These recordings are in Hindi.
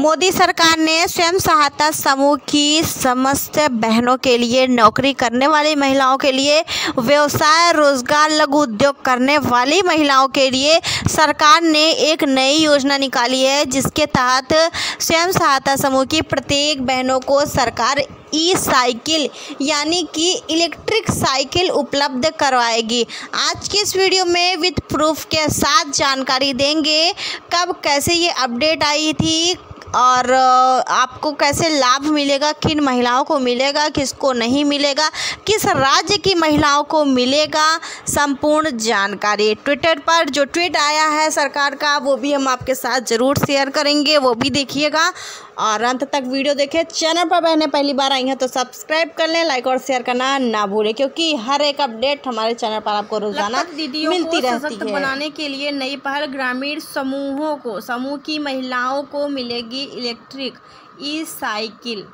मोदी सरकार ने स्वयं सहायता समूह की समस्त बहनों के लिए, नौकरी करने वाली महिलाओं के लिए, व्यवसाय रोजगार लघु उद्योग करने वाली महिलाओं के लिए सरकार ने एक नई योजना निकाली है, जिसके तहत स्वयं सहायता समूह की प्रत्येक बहनों को सरकार ई साइकिल यानी कि इलेक्ट्रिक साइकिल उपलब्ध करवाएगी। आज की इस वीडियो में विद प्रूफ के साथ जानकारी देंगे कब कैसे ये अपडेट आई थी और आपको कैसे लाभ मिलेगा, किन महिलाओं को मिलेगा, किसको नहीं मिलेगा, किस राज्य की महिलाओं को मिलेगा, संपूर्ण जानकारी। ट्विटर पर जो ट्वीट आया है सरकार का वो भी हम आपके साथ ज़रूर शेयर करेंगे, वो भी देखिएगा और अंत तक वीडियो देखें। चैनल पर बहनें पहली बार आई हैं तो सब्सक्राइब कर लें, लाइक और शेयर करना ना भूलें, क्योंकि हर एक अपडेट हमारे चैनल पर आपको रोजाना मिलती रहती है। बनाने के लिए नई पहल, ग्रामीण समूहों को, समूह की महिलाओं को मिलेगी इलेक्ट्रिक ई साइकिल।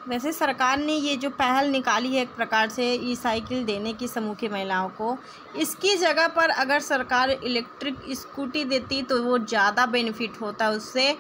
वैसे सरकार ने ये जो पहल निकाली है एक प्रकार से ई साइकिल देने की समूह की महिलाओं को, इसकी जगह पर अगर सरकार इलेक्ट्रिक स्कूटी देती तो वो ज़्यादा बेनिफिट होता उससे।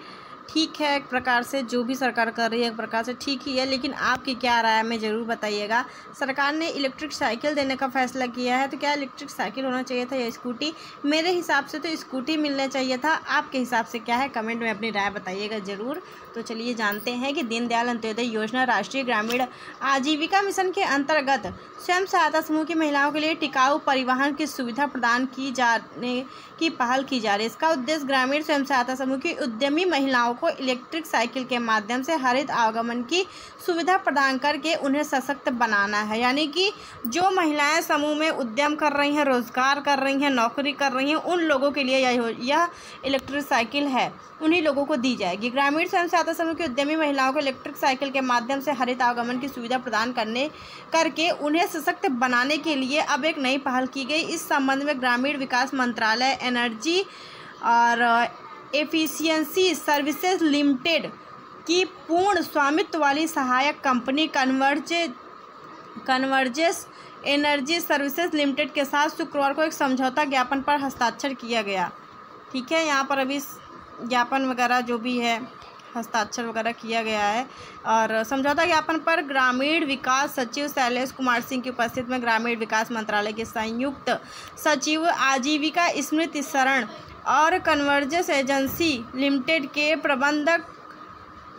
ठीक है, एक प्रकार से जो भी सरकार कर रही है एक प्रकार से ठीक ही है, लेकिन आपकी क्या राय है हमें ज़रूर बताइएगा। सरकार ने इलेक्ट्रिक साइकिल देने का फैसला किया है, तो क्या इलेक्ट्रिक साइकिल होना चाहिए था या स्कूटी? मेरे हिसाब से तो स्कूटी मिलना चाहिए था। आपके हिसाब से क्या है, कमेंट में अपनी राय बताइएगा ज़रूर। तो चलिए जानते हैं कि दीनदयाल अंत्योदय योजना राष्ट्रीय ग्रामीण आजीविका मिशन के अंतर्गत स्वयं सहायता समूह की महिलाओं के लिए टिकाऊ परिवहन की सुविधा प्रदान की जाने की पहल की जा रही है। इसका उद्देश्य ग्रामीण स्वयं सहायता समूह की उद्यमी महिलाओं को इलेक्ट्रिक साइकिल के माध्यम से हरित आवागमन की सुविधा प्रदान करके उन्हें सशक्त बनाना है। यानी कि जो महिलाएं समूह में उद्यम कर रही हैं, रोजगार कर रही हैं, नौकरी कर रही हैं, उन लोगों के लिए यह इलेक्ट्रिक साइकिल है, उन्हीं लोगों को दी जाएगी। ग्रामीण स्वयं सहायता समूह की उद्यमी महिलाओं को इलेक्ट्रिक साइकिल के माध्यम से हरित आवागमन की सुविधा प्रदान करके उन्हें सशक्त बनाने के लिए अब एक नई पहल की गई। इस संबंध में ग्रामीण विकास मंत्रालय, एनर्जी और एफिशिएंसी सर्विसेज लिमिटेड की पूर्ण स्वामित्व वाली सहायक company converges energy services limited के साथ शुक्रवार को एक समझौता ज्ञापन पर हस्ताक्षर किया गया। ठीक है, यहाँ पर अभी ज्ञापन वगैरह जो भी है हस्ताक्षर वगैरह किया गया है। और समझौता ज्ञापन पर ग्रामीण विकास सचिव शैलेश कुमार सिंह की उपस्थिति में ग्रामीण विकास मंत्रालय के संयुक्त सचिव आजीविका स्मृति शरण और कन्वर्जेंस एजेंसी लिमिटेड के प्रबंधक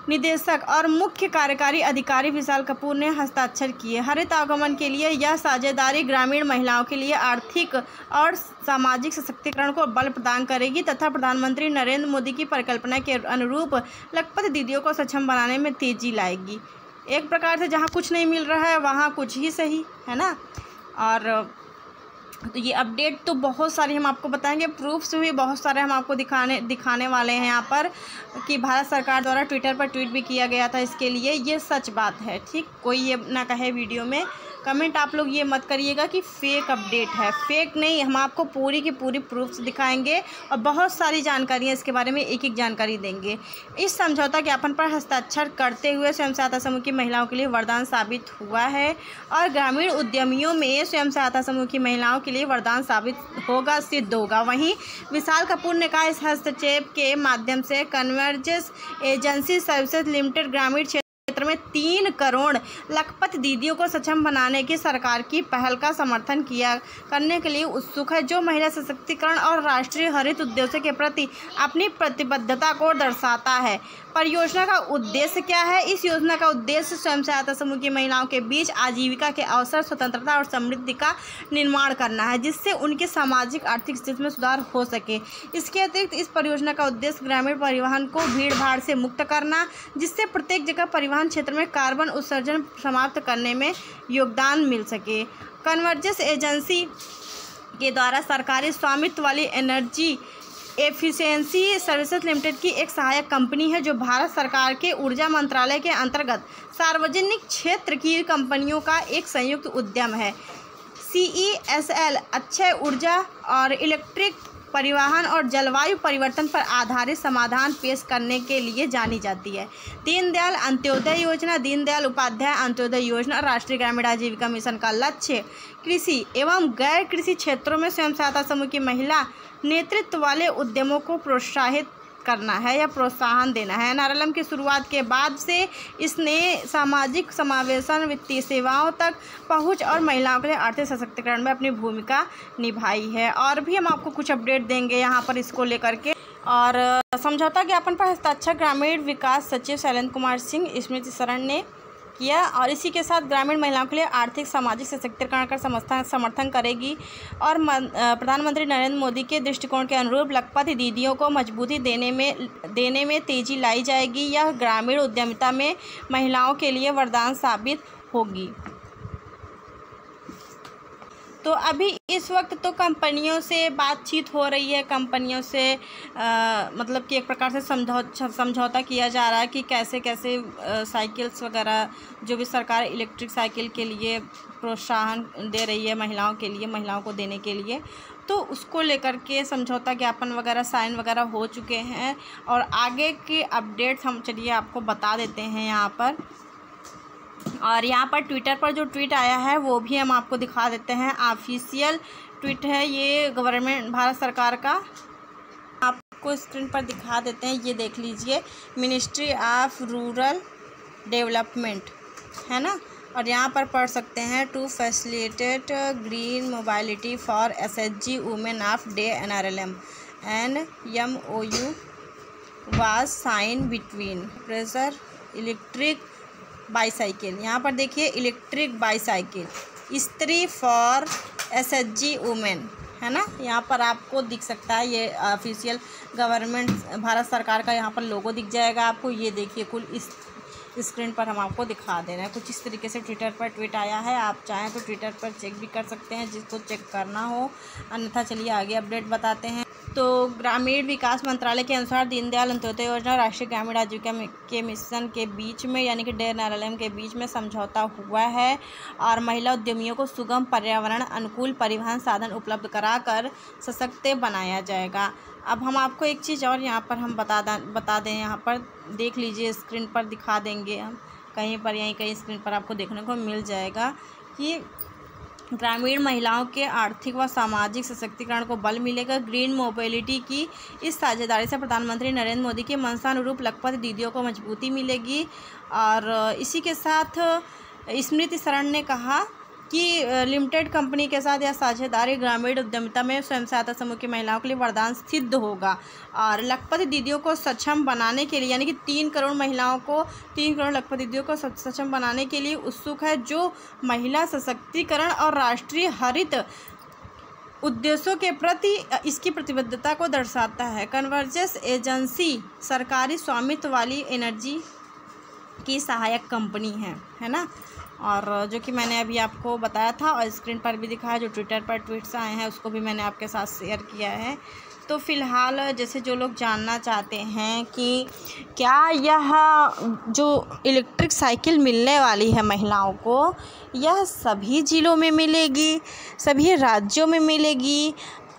निदेशक और मुख्य कार्यकारी अधिकारी विशाल कपूर ने हस्ताक्षर किए। हरित आवागमन के लिए यह साझेदारी ग्रामीण महिलाओं के लिए आर्थिक और सामाजिक सशक्तिकरण को बल प्रदान करेगी तथा प्रधानमंत्री नरेंद्र मोदी की परिकल्पना के अनुरूप लखपति दीदियों को सक्षम बनाने में तेजी लाएगी। एक प्रकार से जहाँ कुछ नहीं मिल रहा है वहाँ कुछ ही सही है ना। और तो ये अपडेट तो बहुत सारी हम आपको बताएंगे, प्रूफ्स भी बहुत सारे हम आपको दिखाने वाले हैं यहाँ पर कि भारत सरकार द्वारा ट्विटर पर ट्वीट भी किया गया था इसके लिए। ये सच बात है, ठीक, कोई ये ना कहे वीडियो में। कमेंट आप लोग ये मत करिएगा कि फेक अपडेट है, फेक नहीं, हम आपको पूरी की पूरी प्रूफ्स दिखाएंगे और बहुत सारी जानकारियाँ इसके बारे में एक एक जानकारी देंगे। इस समझौता ज्ञापन पर हस्ताक्षर करते हुए स्वयं सहायता समूह की महिलाओं के लिए वरदान साबित हुआ है और ग्रामीण उद्यमियों में स्वयं सहायता समूह की महिलाओं के लिए वरदान साबित होगा, सिद्ध होगा। वहीं विशाल कपूर ने कहा, इस हस्तक्षेप के माध्यम से कन्वर्जेंस एजेंसी सर्विसेज लिमिटेड ग्रामीण क्षेत्र में 3 करोड़ लखपति दीदियों को सक्षम बनाने की सरकार की पहल का समर्थन करने के लिए उत्सुक है, जो महिला सशक्तिकरण और राष्ट्रीय हरित उद्देश्य के प्रति अपनी प्रतिबद्धता को दर्शाता है। परियोजना का उद्देश्य क्या है? इस योजना का उद्देश्य स्वयं सहायता समूह की महिलाओं के बीच आजीविका के अवसर, स्वतंत्रता और समृद्धि का निर्माण करना है, जिससे उनकी सामाजिक आर्थिक स्थिति में सुधार हो सके। इसके अतिरिक्त इस परियोजना का उद्देश्य ग्रामीण परिवहन को भीड़ भाड़ से मुक्त करना, जिससे प्रत्येक जगह परिवहन क्षेत्र में कार्बन उत्सर्जन समाप्त करने में योगदान मिल सके। कन्वर्जेंस एजेंसी के द्वारा सरकारी स्वामित्व वाली एनर्जी एफिशिएंसी सर्विसेज लिमिटेड की एक सहायक कंपनी है, जो भारत सरकार के ऊर्जा मंत्रालय के अंतर्गत सार्वजनिक क्षेत्र की कंपनियों का एक संयुक्त उद्यम है। CESL अक्षय ऊर्जा और इलेक्ट्रिक परिवहन और जलवायु परिवर्तन पर आधारित समाधान पेश करने के लिए जानी जाती है। दीनदयाल अंत्योदय योजना, दीनदयाल उपाध्याय अंत्योदय योजना राष्ट्रीय ग्रामीण आजीविका मिशन का लक्ष्य कृषि एवं गैर कृषि क्षेत्रों में स्वयं सहायता समूह की महिला नेतृत्व वाले उद्यमों को प्रोत्साहित करना है या प्रोत्साहन देना है। NRLM की शुरुआत के बाद से इसने सामाजिक समावेशन, वित्तीय सेवाओं तक पहुंच और महिलाओं के लिए आर्थिक सशक्तिकरण में अपनी भूमिका निभाई है। और भी हम आपको कुछ अपडेट देंगे यहाँ पर इसको लेकर के। और समझौता ज्ञापन पर हस्ताक्षर ग्रामीण विकास सचिव शैलेंद्र कुमार सिंह स्मृति शरण ने किया और इसी के साथ ग्रामीण महिलाओं के लिए आर्थिक सामाजिक सशक्तिकरण का समर्थन करेगी और प्रधानमंत्री नरेंद्र मोदी के दृष्टिकोण के अनुरूप लखपति दीदियों को मजबूती देने में तेजी लाई जाएगी। यह ग्रामीण उद्यमिता में महिलाओं के लिए वरदान साबित होगी। तो अभी इस वक्त तो कंपनियों से बातचीत हो रही है, कंपनियों से मतलब कि एक प्रकार से समझौता किया जा रहा है कि कैसे कैसे साइकिल्स वगैरह जो भी सरकार इलेक्ट्रिक साइकिल के लिए प्रोत्साहन दे रही है महिलाओं के लिए, महिलाओं को देने के लिए, तो उसको लेकर के समझौता ज्ञापन वगैरह साइन वगैरह हो चुके हैं। और आगे की अपडेट्स हम चलिए आपको बता देते हैं यहाँ पर। और यहाँ पर ट्विटर पर जो ट्वीट आया है वो भी हम आपको दिखा देते हैं। ऑफिशियल ट्वीट है ये गवर्नमेंट भारत सरकार का, आपको स्क्रीन पर दिखा देते हैं, ये देख लीजिए। मिनिस्ट्री ऑफ रूरल डेवलपमेंट है ना। और यहाँ पर पढ़ सकते हैं to facilitate green mobility for SHG women of the NRLM and MOU was sign between pressure electric bicycle. यहाँ पर देखिए इलेक्ट्रिक बाईसाइकिल स्त्री फॉर SHG वुमेन है ना। यहाँ पर आपको दिख सकता है ये ऑफिशियल गवर्नमेंट भारत सरकार का यहाँ पर लोगो दिख जाएगा आपको। ये देखिए कुल इस स्क्रीन पर हम आपको दिखा दे रहे हैं। कुछ इस तरीके से ट्विटर पर ट्वीट आया है, आप चाहें तो ट्विटर पर चेक भी कर सकते हैं जिसको चेक करना हो, अन्यथा चलिए आगे अपडेट बताते हैं। तो ग्रामीण विकास मंत्रालय के अनुसार दीनदयाल अंत्योदय योजना राष्ट्रीय ग्रामीण आजीविका के मिशन के बीच में यानी कि NRLM के बीच में समझौता हुआ है और महिला उद्यमियों को सुगम पर्यावरण अनुकूल परिवहन साधन उपलब्ध कराकर सशक्त बनाया जाएगा। अब हम आपको एक चीज़ और यहाँ पर हम बता दें, यहाँ पर देख लीजिए स्क्रीन पर दिखा देंगे हम, कहीं पर यहीं कहीं स्क्रीन पर आपको देखने को मिल जाएगा कि ग्रामीण महिलाओं के आर्थिक व सामाजिक सशक्तिकरण को बल मिलेगा। ग्रीन मोबिलिटी की इस साझेदारी से प्रधानमंत्री नरेंद्र मोदी के मंशानुरूप लखपति दीदियों को मजबूती मिलेगी। और इसी के साथ स्मृति शरण ने कहा कि लिमिटेड कंपनी के साथ यह साझेदारी ग्रामीण उद्यमिता में स्वयं सहायता समूह की महिलाओं के लिए वरदान सिद्ध होगा और लखपति दीदियों को सक्षम बनाने के लिए यानी कि 3 करोड़ महिलाओं को 3 करोड़ लखपति दीदियों को सक्षम बनाने के लिए उत्सुक है, जो महिला सशक्तिकरण और राष्ट्रीय हरित उद्देश्यों के प्रति इसकी प्रतिबद्धता को दर्शाता है। कन्वर्जेंस एजेंसी सरकारी स्वामित्व वाली एनर्जी की सहायक कंपनी है ना। और जो कि मैंने अभी आपको बताया था और स्क्रीन पर भी दिखाया, जो ट्विटर पर ट्वीट्स आए हैं उसको भी मैंने आपके साथ शेयर किया है। तो फ़िलहाल जैसे जो लोग जानना चाहते हैं कि क्या यह जो इलेक्ट्रिक साइकिल मिलने वाली है महिलाओं को, यह सभी ज़िलों में मिलेगी, सभी राज्यों में मिलेगी?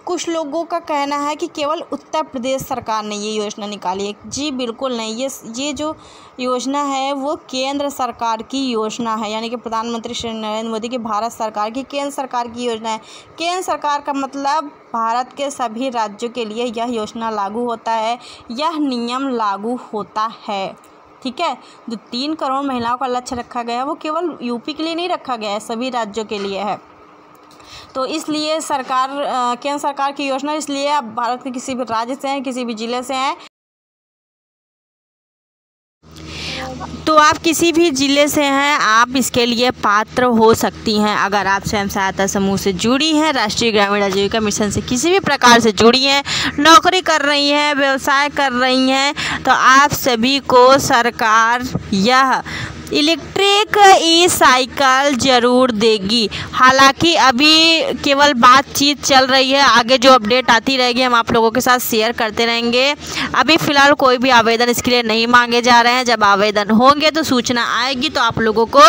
कुछ लोगों का कहना है कि केवल उत्तर प्रदेश सरकार ने ये योजना निकाली है। जी बिल्कुल नहीं, ये जो योजना है वो केंद्र सरकार की योजना है, यानी कि प्रधानमंत्री श्री नरेंद्र मोदी की भारत सरकार की केंद्र सरकार की योजना है। केंद्र सरकार का मतलब भारत के सभी राज्यों के लिए यह योजना लागू होता है, यह नियम लागू होता है। ठीक है, जो 3 करोड़ महिलाओं का लक्ष्य रखा गया है वो केवल यूपी के लिए नहीं रखा गया है, सभी राज्यों के लिए है। तो इसलिए सरकार केंद्र सरकार की योजना, इसलिए आप भारत के किसी भी राज्य से हैं, किसी भी ज़िले से हैं, तो आप किसी भी ज़िले से हैं, आप इसके लिए पात्र हो सकती हैं। अगर आप स्वयं सहायता समूह से जुड़ी हैं, राष्ट्रीय ग्रामीण आजीविका मिशन से किसी भी प्रकार से जुड़ी हैं, नौकरी कर रही हैं, व्यवसाय कर रही हैं, तो आप सभी को सरकार यह इलेक्ट्रिक साइकिल ज़रूर देगी। हालांकि अभी केवल बातचीत चल रही है, आगे जो अपडेट आती रहेगी हम आप लोगों के साथ शेयर करते रहेंगे। अभी फ़िलहाल कोई भी आवेदन इसके लिए नहीं मांगे जा रहे हैं। जब आवेदन होंगे तो सूचना आएगी तो आप लोगों को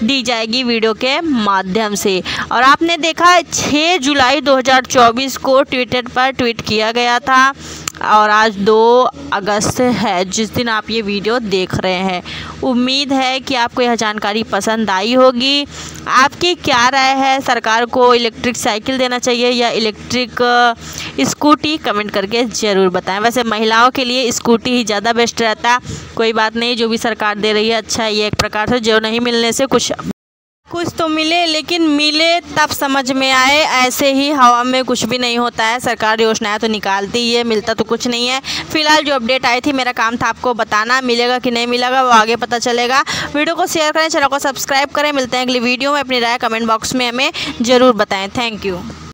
दी जाएगी वीडियो के माध्यम से। और आपने देखा 6 जुलाई 2024 को ट्विटर पर ट्वीट किया गया था और आज 2 अगस्त है जिस दिन आप ये वीडियो देख रहे हैं। उम्मीद है कि आपको यह जानकारी पसंद आई होगी। आपकी क्या राय है, सरकार को इलेक्ट्रिक साइकिल देना चाहिए या इलेक्ट्रिक स्कूटी? कमेंट करके ज़रूर बताएं। वैसे महिलाओं के लिए स्कूटी ही ज़्यादा बेस्ट रहता। कोई बात नहीं, जो भी सरकार दे रही है अच्छा है। ये एक प्रकार से जो नहीं मिलने से कुछ तो मिले, लेकिन मिले तब समझ में आए। ऐसे ही हवा में कुछ भी नहीं होता है। सरकार योजनाएं तो निकालती ही है, मिलता तो कुछ नहीं है। फिलहाल जो अपडेट आई थी, मेरा काम था आपको बताना। मिलेगा कि नहीं मिलेगा वो आगे पता चलेगा। वीडियो को शेयर करें, चैनल को सब्सक्राइब करें। मिलते हैं अगली वीडियो में। अपनी राय कमेंट बॉक्स में हमें ज़रूर बताएं। Thank you.